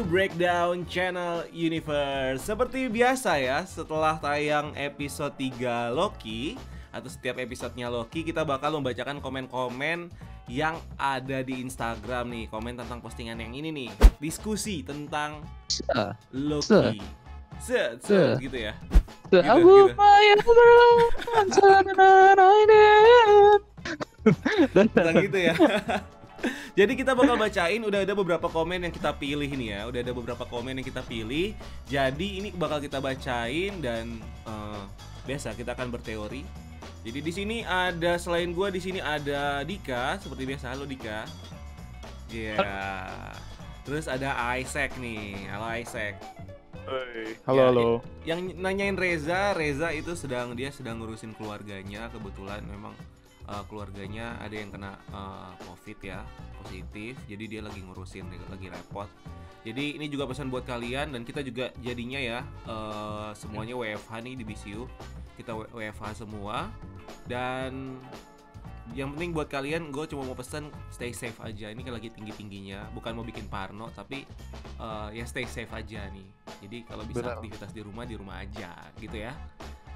Breakdown Channel Universe. Seperti biasa ya, setelah tayang episode 3 Loki, atau setiap episodenya Loki, kita bakal membacakan komen-komen yang ada di Instagram nih. Komen tentang postingan yang ini nih. Diskusi tentang Loki. Gitu ya. Gitu. Tentang gitu ya. Jadi kita bakal bacain, udah ada beberapa komen yang kita pilih nih ya. Udah ada beberapa komen yang kita pilih. Jadi ini bakal kita bacain dan biasa kita akan berteori. Jadi di sini ada, selain gua di sini ada Dika, seperti biasa. Halo Dika. Iya. Yeah. Terus ada Isaac nih. Halo Isaac. Hey. Halo. Yang nanyain Reza itu dia sedang ngurusin keluarganya. Kebetulan memang keluarganya ada yang kena COVID ya, positif. Jadi dia lagi ngurusin, lagi repot. Jadi ini juga pesan buat kalian, dan kita juga jadinya ya semuanya WFH nih di BCU. Kita WFH semua. Dan yang penting buat kalian, gue cuma mau pesan stay safe aja. Ini kan lagi tinggi-tingginya, bukan mau bikin parno, tapi ya stay safe aja nih. Jadi kalau bisa aktivitas di rumah aja gitu ya.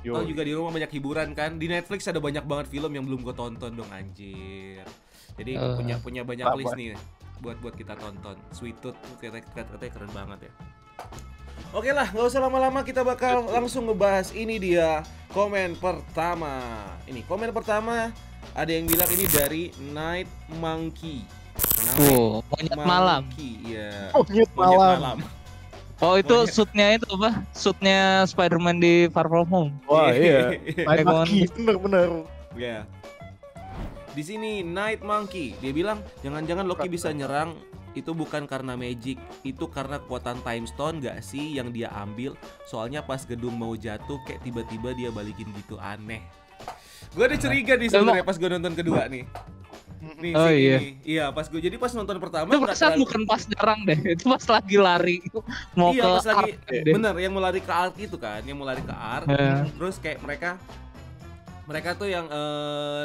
Oh juga di rumah banyak hiburan kan. Di Netflix ada banyak banget film yang belum gue tonton dong, anjir. Jadi punya banyak list nih buat kita tonton. Sweet Tooth katanya keren banget ya. Oke lah, nggak usah lama-lama, kita bakal langsung ngebahas. Ini dia komen pertama. Ini komen pertama, ada yang bilang ini dari Night Monkey. Monyet malam. Iya. Monyet malam. Oh itu shootnya itu apa? Shootnya Spider-Man di Far From Home. Wah iya. Night Monkey, bener. Ya. Di sini Night Monkey, dia bilang jangan-jangan Loki bisa nyerang itu bukan karena magic, itu karena kekuatan Time Stone gak sih yang dia ambil? Soalnya pas gedung mau jatuh kayak tiba-tiba dia balikin gitu, aneh. Gue ada curiga nih sebenarnya pas gue nonton kedua nih. Nih, iya pas gue, jadi pas nonton pertama itu perasaan bukan pas nyerang deh, itu pas lagi lari mau ke pas lagi arc, bener yang mau lari ke arc itu kan, yang mau lari ke arc. Terus kayak mereka tuh yang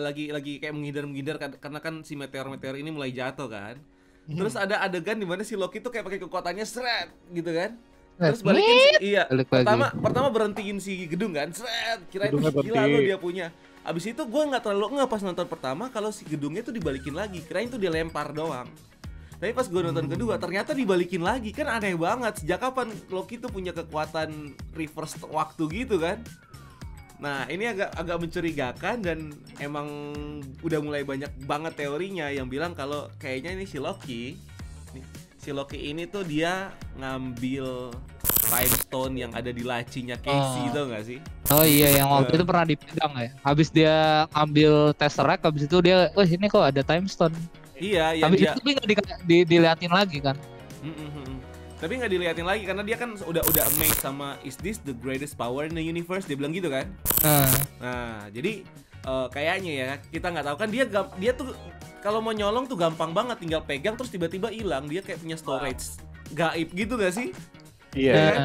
lagi kayak menghindar karena kan si meteor ini mulai jatuh kan. Terus ada adegan di mana si Loki tuh kayak pakai kekuatannya seret gitu kan. Terus balikin pertama berhentiin si gedung kan, seret, kirain gila lo dia punya. Abis itu gue nggak terlalu pas nonton pertama kalau si gedungnya tuh dibalikin lagi, kirain tuh dilempar doang. Tapi pas gue nonton kedua ternyata dibalikin lagi, kan aneh banget. Sejak kapan Loki tuh punya kekuatan reverse waktu gitu kan? Nah ini agak mencurigakan, dan emang udah mulai banyak banget teorinya yang bilang kalau kayaknya ini si Loki ini tuh dia ngambil Time Stone yang ada di lacinya Casey, tau gak sih? Oh iya, yang waktu itu pernah dipegang ya. Habis dia ambil Tesseract, habis itu dia, ini kok ada Time Stone. Iya, yang tapi dia nggak diliatin lagi kan? Tapi nggak diliatin lagi karena dia kan udah amazed sama is this the greatest power in the universe, dia bilang gitu kan? Nah, jadi kayaknya ya kita nggak tahu kan, dia tuh kalau mau nyolong tuh gampang banget, tinggal pegang terus tiba-tiba hilang. Dia kayak punya storage gaib gitu gak sih? Iya. Kan?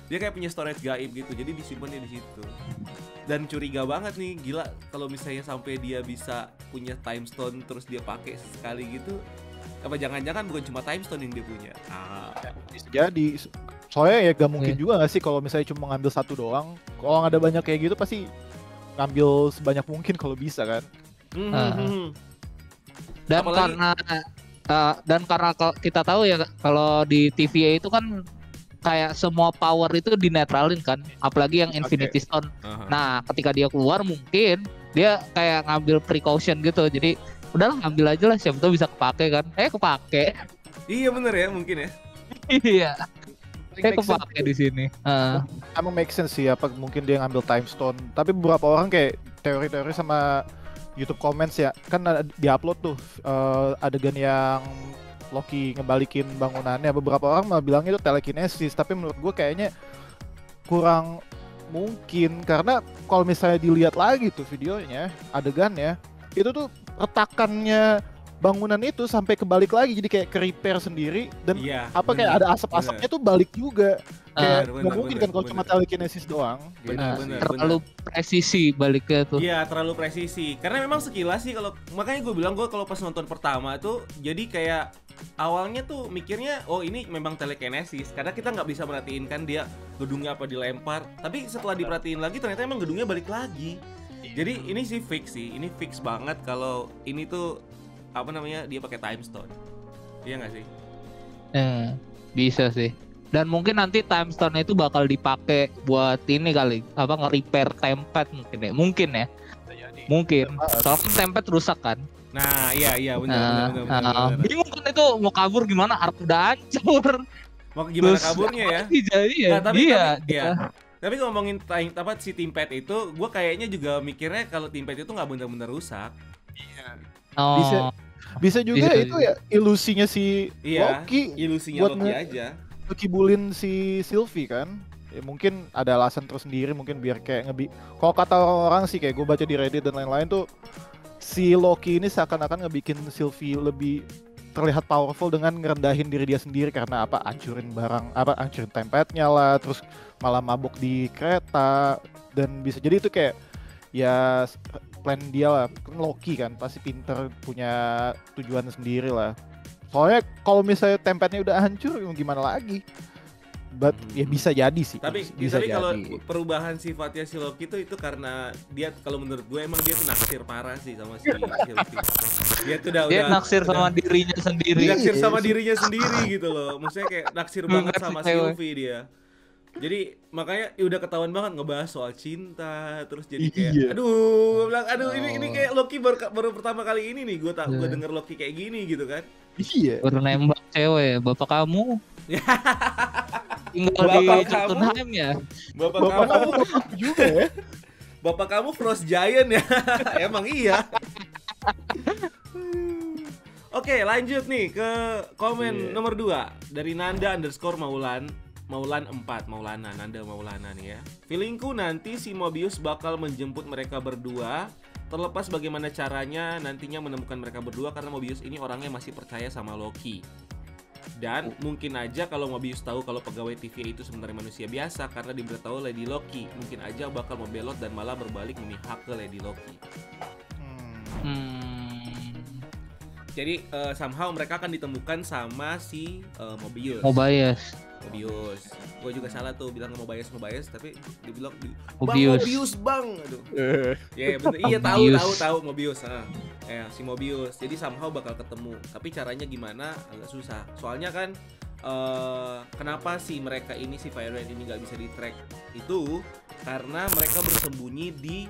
Dia kayak punya storage gaib gitu, jadi disimpannya di situ. Dan curiga banget nih, gila kalau misalnya sampai dia bisa punya Time Stone terus dia pakai sekali gitu. Apa jangan-jangan bukan cuma Time Stone yang dia punya? Bisa jadi. Soalnya ya gak mungkin juga gak sih kalau misalnya cuma ngambil satu doang. Kalau ada banyak kayak gitu pasti ngambil sebanyak mungkin kalau bisa kan. Dan karena kita tahu ya kalau di TVA itu kan kayak semua power itu dinetralin kan, apalagi yang Infinity Stone. Nah ketika dia keluar mungkin dia kayak ngambil precaution gitu, jadi udahlah ambil aja lah, siapa tahu bisa kepake kan. Kepake. Iya bener ya, mungkin ya. Iya. Kepake di sini. Emang make sense sih, apa mungkin dia ngambil Time Stone. Tapi beberapa orang kayak teori-teori sama YouTube comments ya, kan di upload tuh adegan yang Loki ngebalikin bangunannya. Beberapa orang malah bilang itu telekinesis, tapi menurut gue kayaknya kurang mungkin, karena kalau misalnya dilihat lagi tuh videonya, adegannya itu tuh retakannya bangunan itu sampai kebalik lagi, jadi kayak ke repair sendiri, dan kayak ada asap-asapnya tuh balik juga. kayak benar, nggak mungkin kan kalau benar. cuma telekinesis doang. Gitu. Benar. Terlalu presisi baliknya tuh. Iya, terlalu presisi. Karena memang sekilas sih kalau makanya gue bilang gue kalau pas nonton pertama tuh jadi kayak awalnya tuh mikirnya oh ini memang telekinesis karena kita nggak bisa merhatiin kan dia gedungnya apa dilempar. Tapi setelah diperhatiin lagi ternyata emang gedungnya balik lagi. Jadi ini sih fix sih. Ini fix banget kalau ini tuh apa namanya dia pakai time stone. Iya nggak sih? Bisa sih. Dan mungkin nanti time stone itu bakal dipakai buat ini kali, apa nge-repair template mungkin ya. Mungkin ya. Mungkin. Soalnya kan template rusak kan. Nah, iya benar. Bingung kan itu mau kabur gimana? Ark udah hancur. Mau gimana Terus, kaburnya ya? Jadi ya. Nah, tapi iya. Tapi ngomongin si Thinkpad itu, gue kayaknya juga mikirnya kalau Thinkpad itu nggak benar-benar rusak. Oh. Bisa juga Bisa, itu ya ilusinya si Iya, Loki. ilusinya buat Loki aja. Kibulin si Sylvie kan. Ya, mungkin ada alasan tersendiri mungkin biar kayak kalau kata orang sih kayak gue baca di Reddit dan lain-lain tuh si Loki ini seakan-akan ngebikin Sylvie lebih terlihat powerful dengan ngerendahin diri dia sendiri karena apa hancurin tempatnya lah, terus malah mabuk di kereta dan bisa jadi itu kayak ya plan dia lah, kan Loki kan pasti pinter punya tujuan sendiri lah. Soalnya kalau misalnya tempatnya udah hancur gimana lagi? Ya bisa jadi sih. Tapi kalau perubahan sifatnya si Loki itu karena dia kalau menurut gue emang dia tuh naksir parah sih sama si Sylvie. Dia tuh dia naksir sama dirinya sendiri. Naksir sama dirinya sendiri gitu loh. Maksudnya kayak naksir banget sama Sylvie dia. Jadi makanya udah ketahuan banget ngebahas soal cinta terus jadi kayak aduh gue bilang ini kayak Loki baru pertama kali ini nih gue denger Loki kayak gini gitu kan. Iya. Baru nembak cewek, bapak kamu tinggal di Jotunheim ya. Bapak kamu juga ya. Bapak kamu Frost Giant ya. Emang iya. Oke, lanjut nih ke komen nomor 2 dari Nanda_Maulan 4 Nanda Maulana nih ya. Feelingku nanti si Mobius bakal menjemput mereka berdua. Terlepas bagaimana caranya nantinya menemukan mereka berdua karena Mobius ini orangnya masih percaya sama Loki. Dan mungkin aja kalau Mobius tahu kalau pegawai TVA itu sebenarnya manusia biasa karena diberitahu Lady Loki, mungkin aja bakal membelot dan malah berbalik memihak ke Lady Loki. Jadi somehow mereka akan ditemukan sama si Mobius. Gue juga salah tuh bilang Mobius tapi dibilang Mobius bang. Aduh. Ya bener. Iya tahu Mobius. Ya si Mobius. Jadi somehow bakal ketemu. Tapi caranya gimana agak susah. Soalnya kan kenapa sih mereka ini si Fireman ini nggak bisa di track itu karena mereka bersembunyi di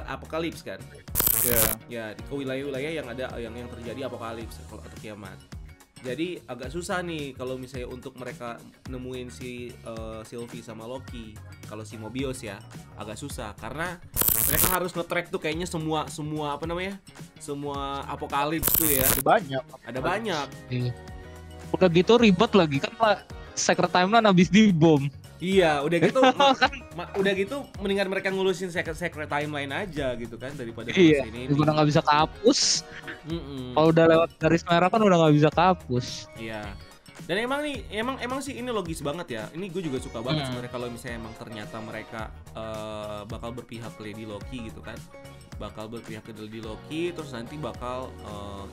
apokalips kan. Ya di wilayah-wilayah yang ada yang terjadi apokalips atau kiamat. Jadi agak susah nih kalau misalnya untuk mereka nemuin si Sylvie sama Loki. Kalau si Mobius ya agak susah karena mereka harus nge-track tuh kayaknya semua apa namanya? Semua apokalips tuh ya. Ada banyak. Udah gitu ribet lagi kan Secret Timeline habis dibom. Iya, udah gitu udah gitu mendingan mereka ngulusin secret timeline aja gitu kan daripada ini. Udah nggak bisa kehapus. Kalau udah lewat garis merah kan udah nggak bisa kehapus. Iya. Dan emang sih ini logis banget ya. Ini gue juga suka banget sebenarnya kalau misalnya emang ternyata mereka bakal berpihak ke Lady Loki gitu kan. Bakal berpihak ke Lady Loki terus nanti bakal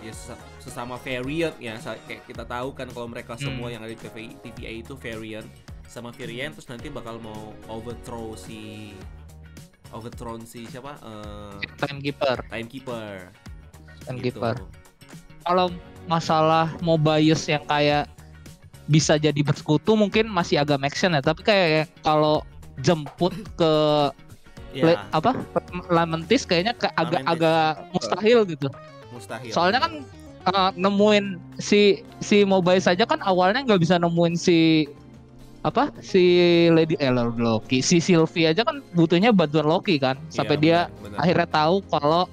ya sesama variant ya kayak kita tahu kan kalau mereka semua yang ada di TVA itu variant sama variant terus nanti bakal mau overthrow si siapa? Timekeeper. Gitu. Kalau masalah Mobius yang kayak bisa jadi bersekutu mungkin masih agak make sense ya, tapi kayak kalau jemput ke Lamentis kayaknya agak mustahil gitu. Soalnya kan nemuin si Mobius saja kan awalnya nggak bisa nemuin si Loki, si Sylvie aja kan butuhnya bantuan Loki kan sampai dia akhirnya tahu kalau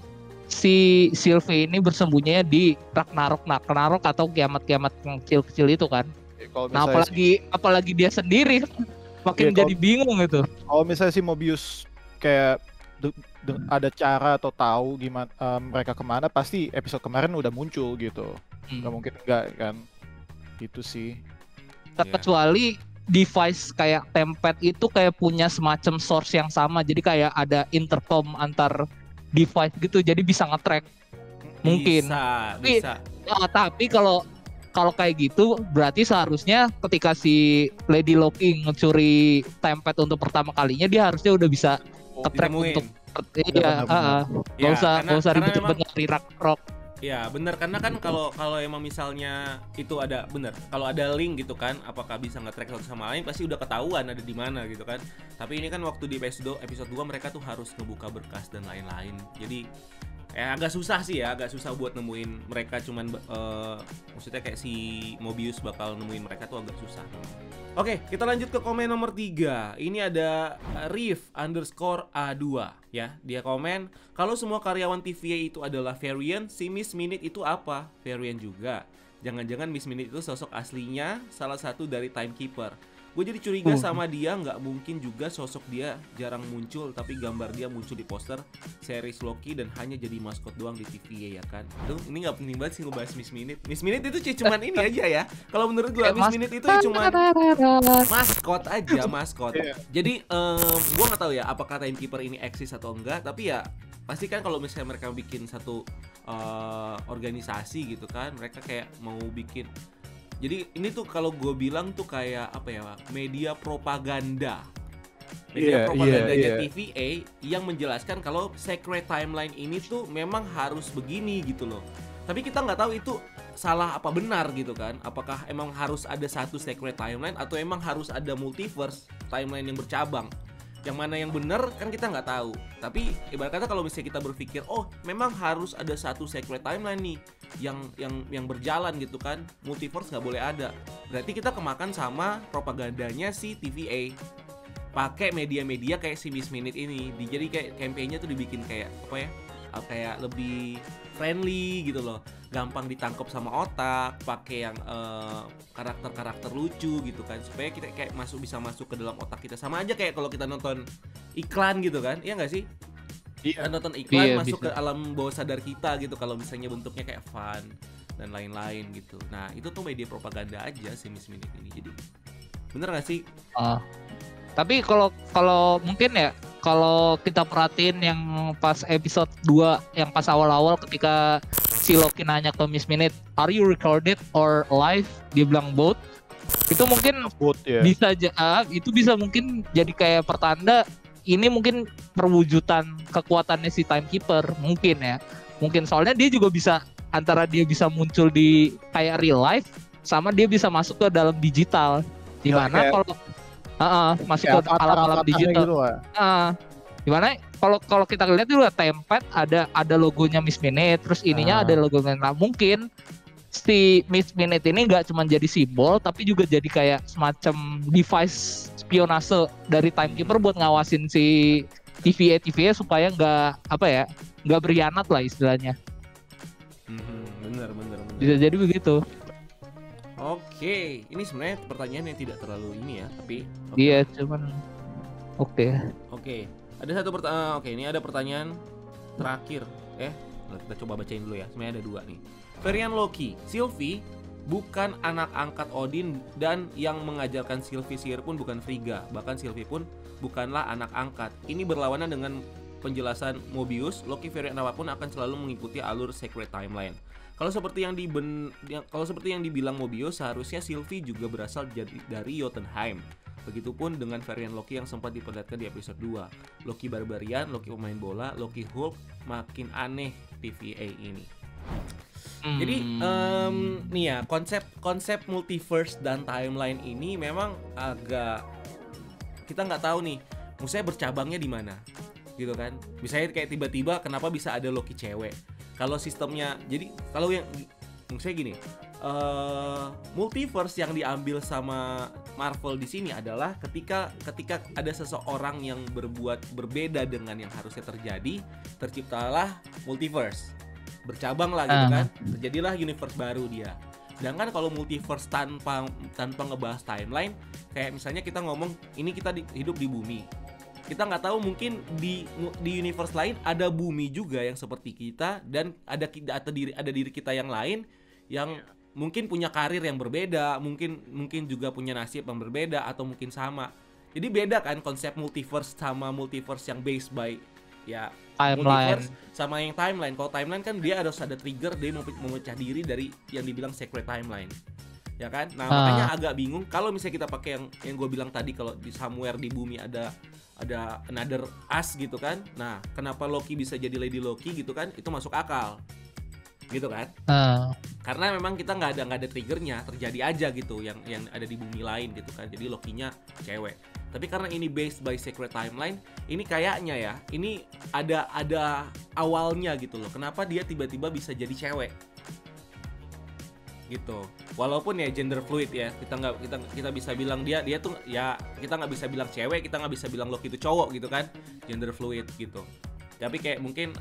si Sylvie ini bersembunyinya di Ragnarok atau kiamat-kiamat yang kecil-kecil itu kan. Nah apalagi dia sendiri makin jadi bingung gitu. Kalau misalnya si Mobius kayak ada cara atau tahu gimana mereka kemana pasti episode kemarin udah muncul gitu. Nggak mungkin enggak kan. Itu sih. Kecuali device kayak Tempad itu kayak punya semacam source yang sama. Jadi kayak ada intercom antar device gitu. Jadi bisa nge-track. Mungkin. Bisa. Tapi kalau kayak gitu berarti seharusnya ketika si Lady Loki ngecuri Tempad untuk pertama kalinya, dia harusnya udah bisa nge-track untuk nggak usah ribet-ribet nyari Ragnarok. Ya benar, karena kan kalau emang misalnya itu ada benar, kalau ada link gitu kan, apakah bisa nge-track satu sama lain pasti udah ketahuan ada di mana gitu kan. Tapi ini kan waktu di episode 2 mereka tuh harus ngebuka berkas dan lain-lain. Jadi agak susah sih ya, agak susah buat nemuin mereka, cuman maksudnya kayak si Mobius bakal nemuin mereka tuh agak susah. Oke, kita lanjut ke komen nomor 3. Ini ada Riff_A2 ya. Dia komen, kalau semua karyawan TVA itu adalah Varian, si Miss Minute itu apa? Varian juga. Jangan-jangan Miss Minute itu sosok aslinya salah satu dari Timekeeper. Gue jadi curiga sama dia, nggak mungkin juga sosok dia jarang muncul, tapi gambar dia muncul di poster series Loki dan hanya jadi maskot doang di TVA ya kan. Tuh, ini nggak penting banget sih ngebahas Miss Minute. Miss Minute itu cuman ini aja ya. Kalau menurut gue Miss Minute itu cuman maskot aja, maskot. Jadi gue nggak tahu ya apakah Timekeeper ini eksis atau enggak, tapi ya pasti kan kalau misalnya mereka bikin satu organisasi gitu kan, mereka kayak mau bikin. Jadi ini tuh kalau gue bilang tuh kayak apa ya, media propaganda. Media propagandanya TVA yang menjelaskan kalau Secret Timeline ini tuh memang harus begini gitu loh. Tapi kita nggak tahu itu salah apa benar gitu kan. Apakah emang harus ada satu Secret Timeline atau emang harus ada multiverse timeline yang bercabang. Yang mana yang benar kan kita nggak tahu. Tapi ibarat kata kalau misalnya kita berpikir, oh memang harus ada satu Secret Timeline nih yang berjalan gitu kan, multiverse nggak boleh ada. Berarti kita kemakan sama propagandanya si TVA. Pakai media-media kayak si Miss Minute ini. Jadi kayak campaign-nya tuh dibikin kayak apa ya? Kayak lebih friendly gitu loh, gampang ditangkap sama otak, pakai yang karakter-karakter lucu gitu kan, supaya kita kayak bisa masuk ke dalam otak kita. Sama aja kayak kalau kita nonton iklan gitu kan, iya nggak sih? Kita nonton iklan masuk ke alam bawah sadar kita gitu, kalau misalnya bentuknya kayak fun dan lain-lain gitu. Nah itu tuh media propaganda aja si Miss Minute ini. Jadi bener nggak sih? Tapi kalau mungkin ya, kalau kita perhatiin yang pas episode 2 yang pas awal-awal ketika si Loki nanya ke Miss Minute, "Are you recorded or live?" Dia bilang both. Itu mungkin bisa itu bisa mungkin jadi kayak pertanda ini mungkin perwujudan kekuatannya si Timekeeper mungkin ya. Mungkin soalnya dia juga bisa antara dia bisa muncul di kayak real life sama dia bisa masuk ke dalam digital. Di mana kalau masuk ke alam digital. Gitu, gimana? Kalau kita lihat dulu Tempad ada logonya Miss Minute, terus ininya ada logonya. Nah, mungkin si Miss Minute ini nggak cuma jadi simbol, tapi juga jadi kayak semacam device spionase dari Timekeeper buat ngawasin si TVA supaya nggak berkhianat lah istilahnya. Bener. Bisa jadi begitu. Oke, ini sebenarnya pertanyaan yang tidak terlalu ini ya, tapi iya, cuman Oke. Ada satu pertanyaan. Oke, ini ada pertanyaan terakhir. Kita coba bacain dulu ya. Sebenarnya ada 2 nih. Varian Loki, Sylvie bukan anak angkat Odin, dan yang mengajarkan Sylvie sihir pun bukan Frigga. Bahkan Sylvie pun bukanlah anak angkat. Ini berlawanan dengan penjelasan Mobius. Loki varian apapun akan selalu mengikuti alur Secret Timeline. Kalau seperti yang dibilang Mobius, seharusnya Sylvie juga berasal dari Jotunheim. Begitupun dengan varian Loki yang sempat diperlihatkan di episode 2. Loki Barbarian, Loki pemain bola, Loki Hulk, makin aneh TVA ini. Jadi nih ya, konsep multiverse dan timeline ini memang agak kita nggak tahu nih, maksudnya bercabangnya di mana, gitu kan? Misalnya kayak tiba-tiba kenapa bisa ada Loki cewek? Kalau sistemnya, jadi kalau yang maksudnya gini, multiverse yang diambil sama Marvel di sini adalah ketika ada seseorang yang berbuat berbeda dengan yang harusnya terjadi, terciptalah multiverse, bercabang lah gitu kan, terjadilah universe baru dia. Sedangkan kalau multiverse tanpa ngebahas timeline, kayak misalnya kita ngomong ini kita hidup di bumi, kita nggak tahu mungkin di universe lain ada bumi juga yang seperti kita, dan ada diri kita yang lain mungkin punya karir yang berbeda, mungkin juga punya nasib yang berbeda atau mungkin sama. Jadi beda kan konsep multiverse sama multiverse yang based by ya Timeline multiverse sama yang timeline. Kalau timeline kan dia harus ada trigger, dia mau memecah diri dari yang dibilang sacred timeline. Ya kan? Nah, makanya agak bingung kalau misalnya kita pakai yang gue bilang tadi, kalau di somewhere di bumi ada another us gitu kan. Nah, kenapa Loki bisa jadi Lady Loki gitu kan? Itu masuk akal. Gitu kan? Karena memang kita nggak ada triggernya, terjadi aja gitu yang ada di bumi lain gitu kan. Jadi Lokinya cewek. Tapi karena ini based by sacred timeline, ini kayaknya ya, ini ada awalnya gitu loh. Kenapa dia tiba-tiba bisa jadi cewek? Gitu. Walaupun ya gender fluid ya, kita bisa bilang dia tuh ya, kita nggak bisa bilang cewek, kita nggak bisa bilang Loki itu cowok gitu kan, gender fluid gitu. Tapi kayak mungkin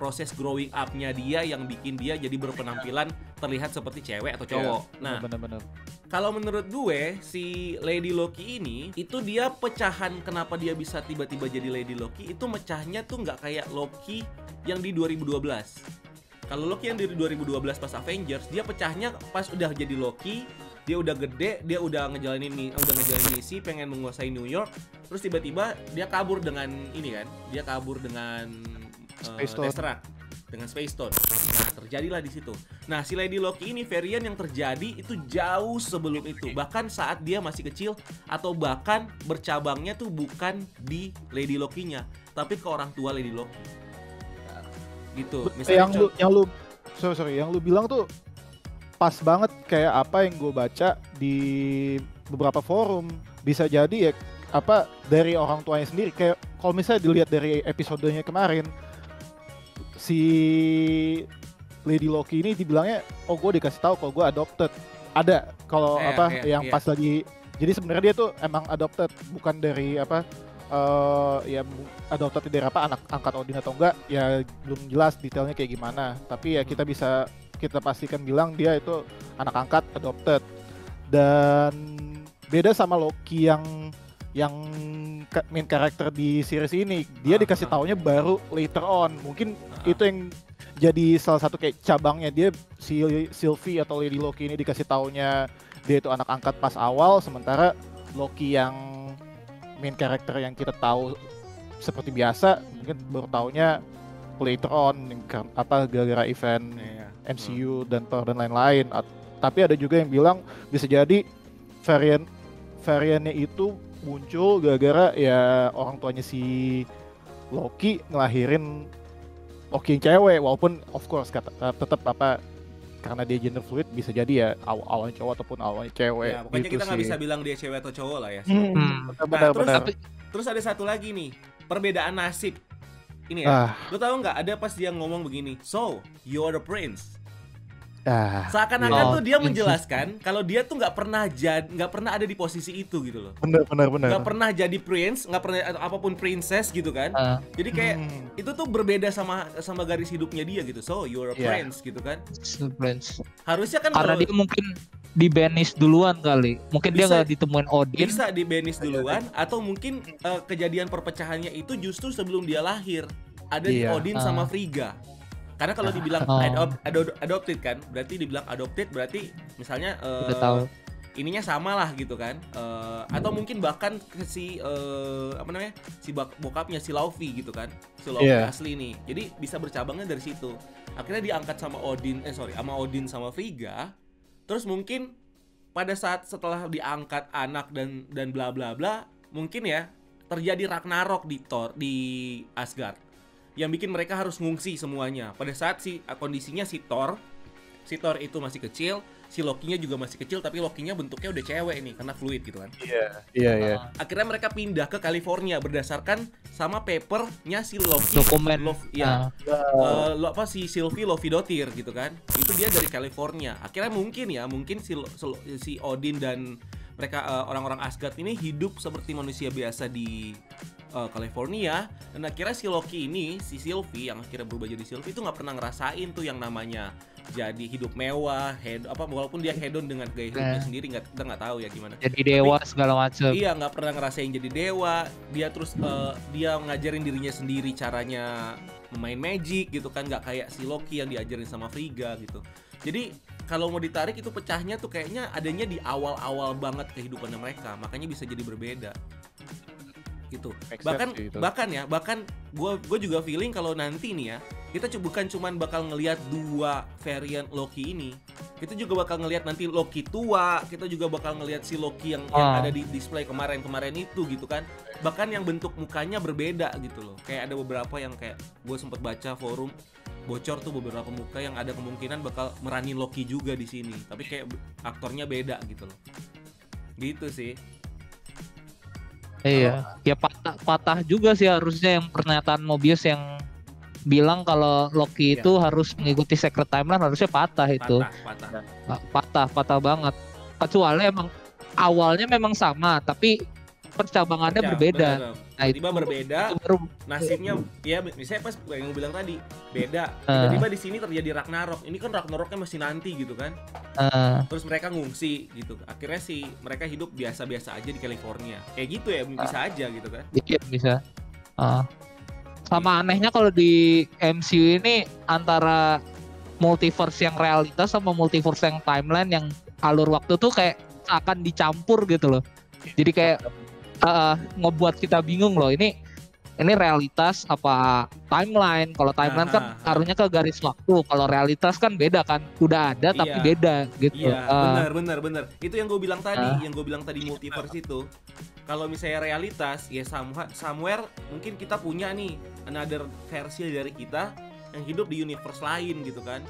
proses growing up-nya dia yang bikin dia jadi berpenampilan terlihat seperti cewek atau cowok. Nah, benar-benar. Kalau menurut gue si Lady Loki ini itu dia pecahan kenapa dia bisa tiba-tiba jadi Lady Loki itu mecahnya tuh nggak kayak Loki yang di 2012. Kalau Loki yang di 2012 pas Avengers, dia pecahnya pas udah jadi Loki, dia udah gede, dia udah ngejalanin misi, pengen menguasai New York, terus tiba-tiba dia kabur dengan ini kan, dia kabur dengan Tesseract, dengan Space Stone. Nah, terjadilah di situ. Nah, si Lady Loki ini varian yang terjadi itu jauh sebelum itu, bahkan saat dia masih kecil, atau bahkan bercabangnya tuh bukan di Lady Loki-nya, tapi ke orang tua Lady Loki. Gitu. Misalnya yang lu bilang tuh pas banget kayak apa yang gue baca di beberapa forum. Bisa jadi ya apa dari orang tuanya sendiri, kayak kalau misalnya dilihat dari episodenya kemarin, si Lady Loki ini dibilangnya, oh gue dikasih tahu kalau gue adopted. Ada kalau pas lagi, jadi sebenarnya dia tuh emang adopted, bukan dari apa ya adopted dari apa anak angkat Odin atau enggak ya belum jelas detailnya kayak gimana, tapi ya kita pastikan bilang dia itu anak angkat adopted. Dan beda sama Loki yang main karakter di series ini, dia dikasih taunya baru later on. Mungkin itu yang jadi salah satu kayak cabangnya dia, si Sylvie atau Lady Loki ini dikasih taunya dia itu anak angkat pas awal, sementara Loki yang main karakter yang kita tahu seperti biasa mungkin baru taunya later on apa gara-gara event MCU dan Thor dan lain-lain. Tapi ada juga yang bilang bisa jadi variannya itu muncul gara-gara ya orang tuanya si Loki ngelahirin Loki yang cewek, walaupun of course tetap apa karena dia gender fluid bisa jadi ya awalnya cowok ataupun awalnya cewek. Ya, pokoknya gitu kita nggak sih. bisa bilang dia cewek atau cowok lah ya. Benar. Terus ada satu lagi nih, perbedaan nasib. Ini ya, lo tahu nggak ada pas dia ngomong begini, so you're the prince. Seakan-akan tuh dia menjelaskan kalau dia tuh nggak pernah ada di posisi itu gitu loh. Benar. Nggak pernah jadi prince, nggak pernah apapun princess gitu kan. Jadi kayak itu tuh berbeda sama garis hidupnya dia gitu. So you're a prince gitu kan. Prince. Harusnya kan karena dia mungkin di banish duluan kali. Mungkin dia nggak ditemuin Odin. Bisa di banish duluan, atau mungkin kejadian perpecahannya itu justru sebelum dia lahir. Ada di Odin sama Frigga. Karena kalau dibilang adopted kan, berarti dibilang adopted berarti misalnya ininya sama lah gitu kan. Atau mungkin bahkan si bokapnya si Laufey gitu kan, si Laufey asli nih. Jadi bisa bercabangnya dari situ. Akhirnya diangkat sama Odin sama Frigga. Terus mungkin pada saat setelah diangkat anak dan bla bla bla, mungkin ya terjadi Ragnarok di Asgard, yang bikin mereka harus ngungsi semuanya. Pada saat kondisinya si Thor itu masih kecil, si Loki-nya juga masih kecil, tapi Loki-nya bentuknya udah cewek nih karena fluid gitu kan. Iya. Akhirnya mereka pindah ke California berdasarkan sama papernya si Loki. Dokumen. Si Sylvie Lovidotir gitu kan. Itu dia dari California. Akhirnya mungkin si Odin dan mereka orang-orang Asgard ini hidup seperti manusia biasa di California, dan akhirnya si Loki ini, si Sylvie yang akhirnya berubah jadi Sylvie itu nggak pernah ngerasain tuh yang namanya jadi hidup mewah, walaupun dia hedon dengan gaya hidupnya sendiri, kita nggak tahu ya gimana. Jadi dewa segala macam. Iya, nggak pernah ngerasain jadi dewa. Dia terus dia ngajarin dirinya sendiri caranya memain magic gitu kan, nggak kayak si Loki yang diajarin sama Frigga gitu. Jadi kalau mau ditarik itu pecahnya tuh kayaknya adanya di awal-awal banget kehidupannya mereka, makanya bisa jadi berbeda gitu. Bahkan gue juga feeling kalau nanti nih ya, kita bukan cuman bakal ngelihat 2 varian Loki ini, kita juga bakal ngelihat nanti Loki tua, kita juga bakal ngelihat si Loki yang ada di display kemarin itu gitu kan. Bahkan yang bentuk mukanya berbeda gitu loh. Kayak ada beberapa yang kayak gue sempat baca forum bocor tuh beberapa muka yang ada kemungkinan bakal meranin Loki juga di sini, tapi kayak aktornya beda gitu loh. Gitu sih. Iya, ya patah juga sih harusnya yang pernyataan Mobius yang bilang kalau Loki itu harus mengikuti Secret Timeline, harusnya patah itu. Patah banget. Kecuali emang awalnya memang sama, tapi percabangannya berbeda. Nah, tiba-tiba berbeda. Nasibnya ya misalnya pas yang gue bilang tadi beda. Tiba-tiba di sini terjadi Ragnarok. Ini kan Ragnaroknya masih nanti gitu kan. Terus mereka ngungsi gitu. Akhirnya sih mereka hidup biasa-biasa aja di California. Kayak gitu ya, bisa aja gitu kan. Iya, bisa. Sama anehnya kalau di MCU ini antara multiverse yang realitas sama multiverse yang timeline yang alur waktu tuh kayak akan dicampur gitu loh. Jadi kayak ngebuat kita bingung loh, ini realitas apa timeline. Kalau timeline kan taruhnya ke garis waktu, kalau realitas kan beda kan, udah ada tapi beda gitu. Iya, benar. Itu yang gue bilang tadi, multiverse itu. Kalau misalnya realitas ya somewhere mungkin kita punya nih another versi dari kita yang hidup di universe lain gitu kan.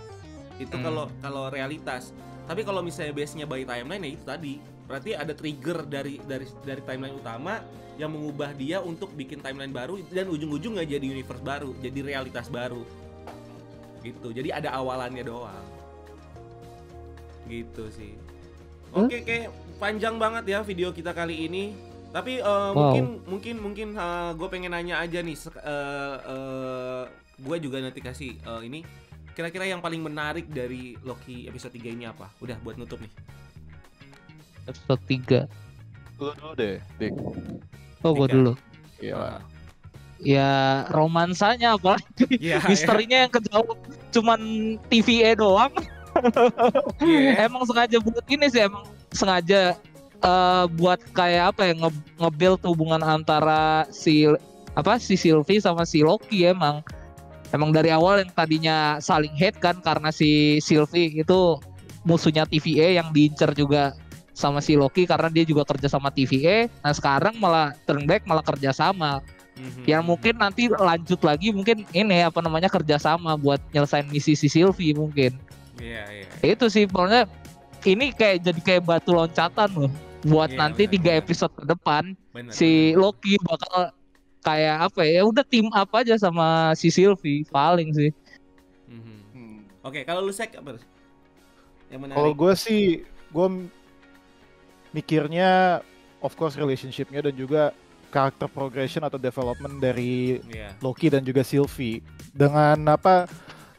Itu kalau realitas. Tapi kalau misalnya base-nya by timeline ya itu tadi, berarti ada trigger dari timeline utama yang mengubah dia untuk bikin timeline baru dan ujung-ujungnya jadi universe baru, jadi realitas baru. Gitu. Jadi ada awalannya doang. Gitu sih. Oke, kayak panjang banget ya video kita kali ini. Tapi mungkin gue pengen nanya aja nih, gue juga nanti kasih ini kira-kira yang paling menarik dari Loki episode 3 ini apa? Udah buat nutup nih. Episode 3. Lu dulu deh, Dik. Oh, gue dulu. Iya. Ya romansanya apalagi. Misterinya yang kejauh cuman TVA doang. Emang sengaja buat ini sih, emang sengaja buat kayak apa ya, nge-build hubungan antara si Sylvie sama si Loki. Emang dari awal yang tadinya saling hate kan, karena si Sylvie itu musuhnya TVA yang diincar juga sama si Loki karena dia juga kerja sama TVA. Nah sekarang malah turn back, malah kerja sama. Yang mungkin nanti lanjut lagi mungkin ini kerja sama buat nyelesain misi si Sylvie mungkin. Itu sih pokoknya ini jadi kayak batu loncatan loh buat nanti 3 episode ke depan. Si Loki bakal kayak udah team up aja sama si Sylvie paling sih. Oke, kalau lu Sek apa yang menarik? Kalau gue sih, gue mikirnya of course relationship-nya dan juga karakter progression atau development dari Loki dan juga Sylvie.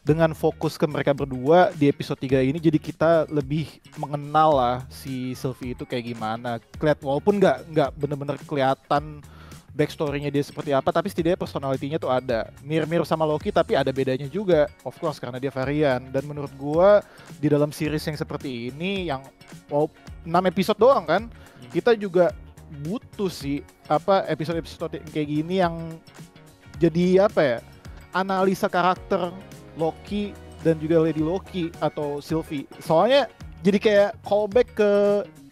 Dengan fokus ke mereka berdua di episode 3 ini, jadi kita lebih mengenal lah si Sylvie itu kayak gimana. Walaupun nggak bener-bener kelihatan backstory-nya dia seperti apa, tapi setidaknya personality-nya tuh ada. Mirip-mirip sama Loki tapi ada bedanya juga, of course karena dia varian. Dan menurut gua di dalam series yang seperti ini yang 6 episode doang kan, kita juga butuh sih episode-episode kayak gini yang jadi analisa karakter Loki dan juga Lady Loki atau Sylvie. Soalnya jadi kayak callback ke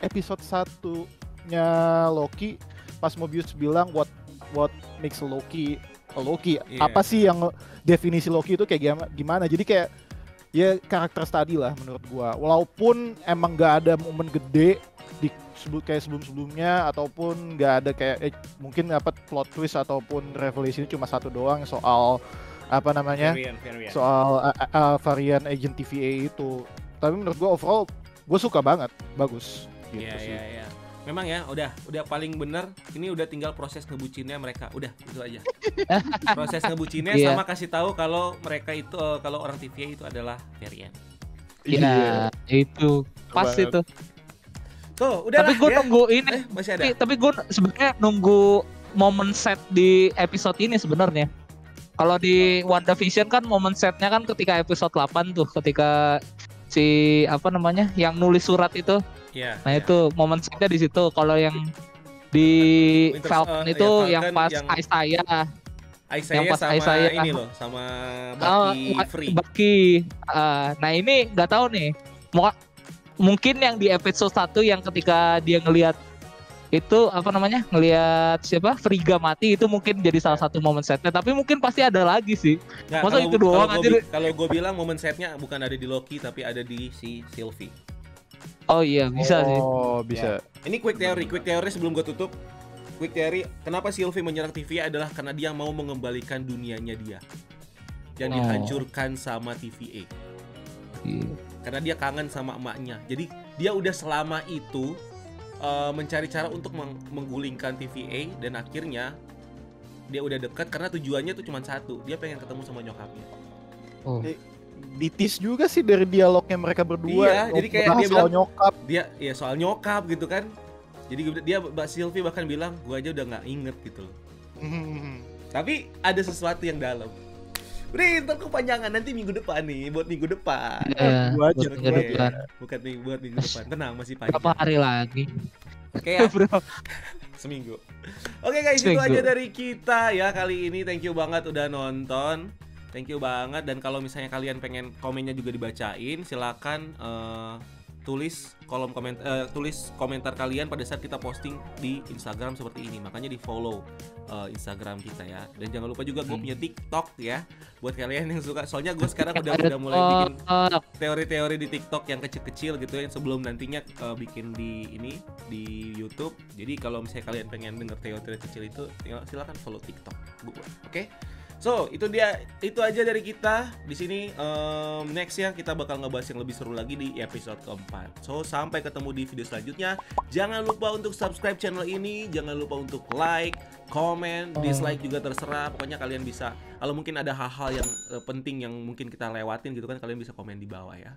episode 1-nya Loki pas Mobius bilang what makes Loki a Loki. Apa sih yang definisi Loki itu kayak gimana? Jadi kayak ya karakter study lah menurut gua. Walaupun emang gak ada momen gede di kayak sebelum-sebelumnya, ataupun gak ada kayak mungkin plot twist ataupun revelation cuma satu doang soal varian. Soal varian agent TVA itu. Tapi menurut gua overall gua suka banget, bagus gitu sih. Memang ya, udah paling bener. Ini udah tinggal proses ngebucinnya mereka. Udah, itu aja. Proses ngebucinnya sama kasih tahu kalau mereka itu kalau orang TVA itu adalah varian. Iya, itu pas itu. Tuh, udah. Tapi gue nunggu ini. Masih ada. Tapi gue sebenarnya nunggu momen set di episode ini sebenarnya. Kalau di WandaVision kan momen setnya kan ketika episode 8 tuh, ketika si apa namanya yang nulis surat itu. Iya. Nah itu momen setnya di situ. Kalau yang di Falcon itu yang pas Isaiah. Yang pas Isaiah ini loh, sama Bucky Free. Bucky. Nah ini nggak tahu nih. Mungkin yang di episode 1 yang ketika dia ngelihat itu apa namanya, ngelihat siapa Frigga mati, itu mungkin jadi salah satu momen setnya. Tapi mungkin pasti ada lagi sih. Nggak, masa itu doang aja. Kalau gue bilang momen setnya bukan ada di Loki tapi ada di si Sylvie. Oh iya bisa sih. Oh bisa. Ya. Ini quick theory sebelum gue tutup. Quick theory, kenapa Sylvie menyerang TVA adalah karena dia mau mengembalikan dunianya dia yang dihancurkan sama TVA. Karena dia kangen sama emaknya. Jadi dia udah selama itu mencari cara untuk menggulingkan TVA, dan akhirnya dia udah dekat karena tujuannya tuh cuma satu, dia pengen ketemu sama nyokapnya. Ditis juga sih dari dialognya mereka berdua. Iya, jadi kayak dia soal bilang nyokap. Soal nyokap gitu kan. Jadi dia Mbak Sylvie bahkan bilang, gua aja udah nggak inget gitu loh. Tapi ada sesuatu yang dalam. Udah, ntar kepanjangan nanti minggu depan nih, buat minggu depan. Iya, Gua aja minggu depan. Bukan buat minggu depan. Tenang, masih panjang. Berapa hari lagi? Oke ya. Seminggu. Oke guys, itu aja dari kita ya kali ini. Thank you banget udah nonton. Thank you banget. Dan kalau misalnya kalian pengen komennya juga dibacain, silakan tulis komentar kalian pada saat kita posting di Instagram seperti ini. Makanya di follow Instagram kita ya. Dan jangan lupa juga gue punya TikTok ya, buat kalian yang suka. Soalnya gue sekarang udah mulai bikin teori-teori di TikTok yang kecil-kecil gitu ya, sebelum nantinya bikin di YouTube. Jadi kalau misalnya kalian pengen denger teori-teori kecil itu, silakan follow TikTok gue. Oke? So, itu aja dari kita di sini. Next ya kita bakal ngebahas yang lebih seru lagi di episode keempat. So, sampai ketemu di video selanjutnya. Jangan lupa untuk subscribe channel ini, jangan lupa untuk like, comment, dislike juga terserah. Pokoknya kalian bisa, kalau mungkin ada hal-hal yang penting yang mungkin kita lewatin gitu kan, kalian bisa komen di bawah ya.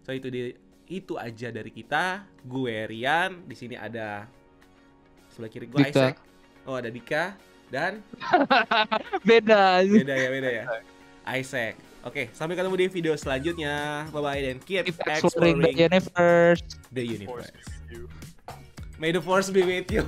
So, itu aja dari kita. Gue Rian, di sini ada sebelah kiri gue Isaac. Oh, ada Dika. Dan beda ya Isaac. Oke, sampai ketemu di video selanjutnya. Bye bye dan keep exploring the universe. May the force be with you.